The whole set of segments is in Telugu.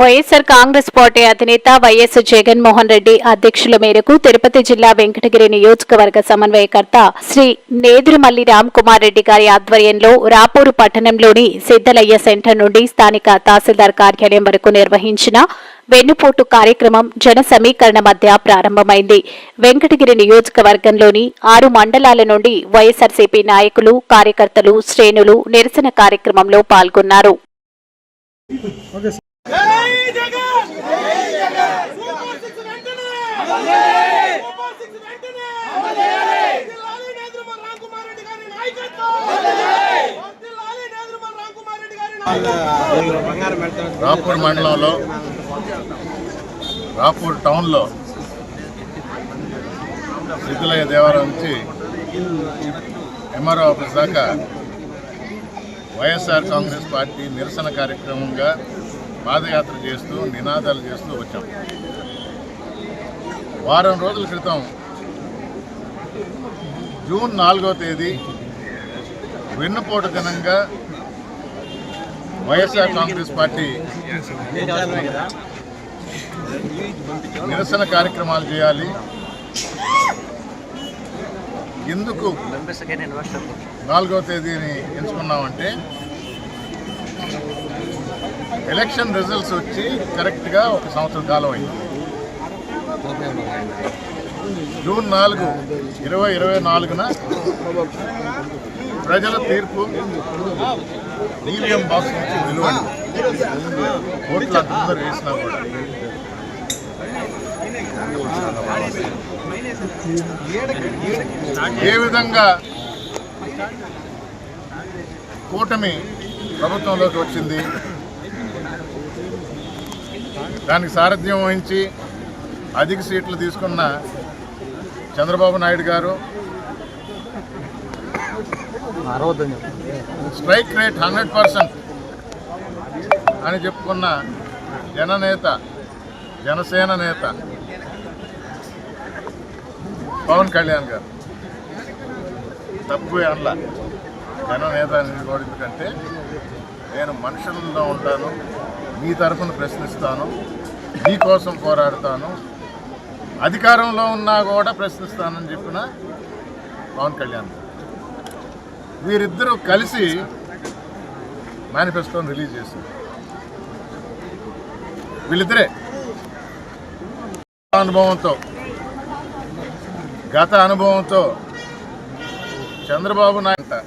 వైఎస్ఆర్ కాంగ్రెస్ పార్టీ అధినేత వైఎస్ జగన్మోహన్ రెడ్డి అధ్యక్షుల మేరకు తిరుపతి జిల్లా వెంకటగిరి నియోజకవర్గ సమన్వయకర్త శ్రీ నేదురుమల్లి రామ్ కుమార్ రెడ్డి గారి ఆధ్వర్యంలో రాపూరు పట్టణంలోని సిద్దలయ్య సెంటర్ నుండి స్థానిక తహసీల్దార్ కార్యాలయం వరకు నిర్వహించిన వెన్నుపోటు కార్యక్రమం జన సమీకరణ మధ్య ప్రారంభమైంది. వెంకటగిరి నియోజకవర్గంలోని 6 మండలాల నుండి వైఎస్ఆర్సీపీ నాయకులు, కార్యకర్తలు, శ్రేణులు నిరసన కార్యక్రమంలో పాల్గొన్నారు. రాపూర్ మండలంలో రాపూర్ టౌన్లో సిద్ధలయ్య దేవాలయం నుంచి ఎంఆర్ఓ ఆఫీస్ దాకా వైఎస్ఆర్ కాంగ్రెస్ పార్టీ నిరసన కార్యక్రమంగా పాదయాత్ర చేస్తూ నినాదాలు చేస్తూ వచ్చాం. వారం రోజుల క్రితం జూన్ 4వ తేదీ వెన్నుపోటు దినంగా వైఎస్ఆర్ కాంగ్రెస్ పార్టీ నిరసన కార్యక్రమాలు చేయాలి. ఎందుకు 4వ తేదీని ఎంచుకున్నామంటే ఎలక్షన్ రిజల్ట్స్ వచ్చి కరెక్ట్గా 1 సంవత్సరం కాలం అయింది. జూన్ 4, 2024న ప్రజల తీర్పు ఈవీఎం బాక్స్ నుంచి నిలువండి ఓట్లు అందరూ వేసినా కూడా ఏ విధంగా కూటమి ప్రభుత్వంలోకి వచ్చింది, దానికి సారథ్యం వహించి అధిక సీట్లు తీసుకున్న చంద్రబాబు నాయుడు గారు స్ట్రైక్ రేట్ 100% అని చెప్పుకున్న జనసేన నేత పవన్ కళ్యాణ్ గారు తప్పు అనలా. జననేత అనేది కూడా ఎందుకంటే నేను మనుషుల్లో ఉంటాను, మీ తరఫున ప్రశ్నిస్తాను, మీకోసం పోరాడతాను, అధికారంలో ఉన్నా కూడా ప్రశ్నిస్తానని చెప్పిన పవన్ కళ్యాణ్ గారు వీరిద్దరూ కలిసి మేనిఫెస్టోని రిలీజ్ చేశారు. వీళ్ళిద్దరే గత అనుభవంతో చంద్రబాబు నాయుడు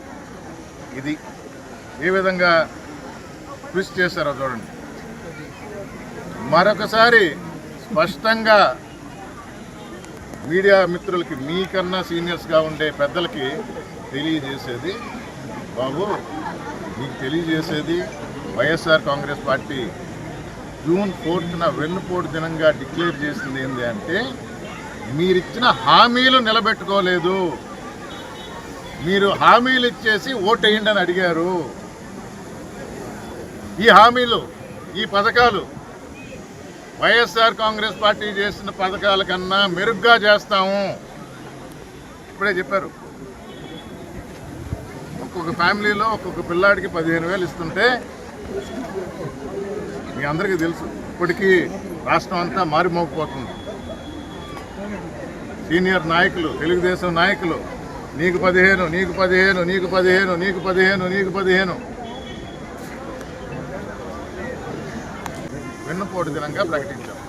ఇది ఏ విధంగా ట్విస్ట్ చేశారో చూడండి. మరొకసారి స్పష్టంగా మీడియా మిత్రులకి, మీకన్నా సీనియర్స్గా ఉండే పెద్దలకి తెలియజేసేది, బాబు మీకు తెలియజేసేది వైఎస్ఆర్ కాంగ్రెస్ పార్టీ జూన్ 4న వెన్నుపోటు దినంగా డిక్లేర్ చేసింది ఏంటి అంటే మీరిచ్చిన హామీలు నిలబెట్టుకోలేదు. మీరు హామీలు ఇచ్చేసి ఓటేయండి అని అడిగారు. ఈ హామీలు, ఈ పథకాలు వైఎస్ఆర్ కాంగ్రెస్ పార్టీ చేసిన పథకాల కన్నా మెరుగ్గా చేస్తాము. ఇప్పుడే చెప్పారు, ఒక్కొక్క ఫ్యామిలీలో ఒక్కొక్క పిల్లాడికి 15,000 ఇస్తుంటే మీ అందరికీ తెలుసు ఇప్పటికీ రాష్ట్రం అంతా మారిమోగిపోతుంది. సీనియర్ నాయకులు, తెలుగుదేశం నాయకులు నీకు 15, నీకు 15, నీకు 15, నీకు 15, నీకు 15 వెన్నుపోటు దినంగా ప్రకటించాం.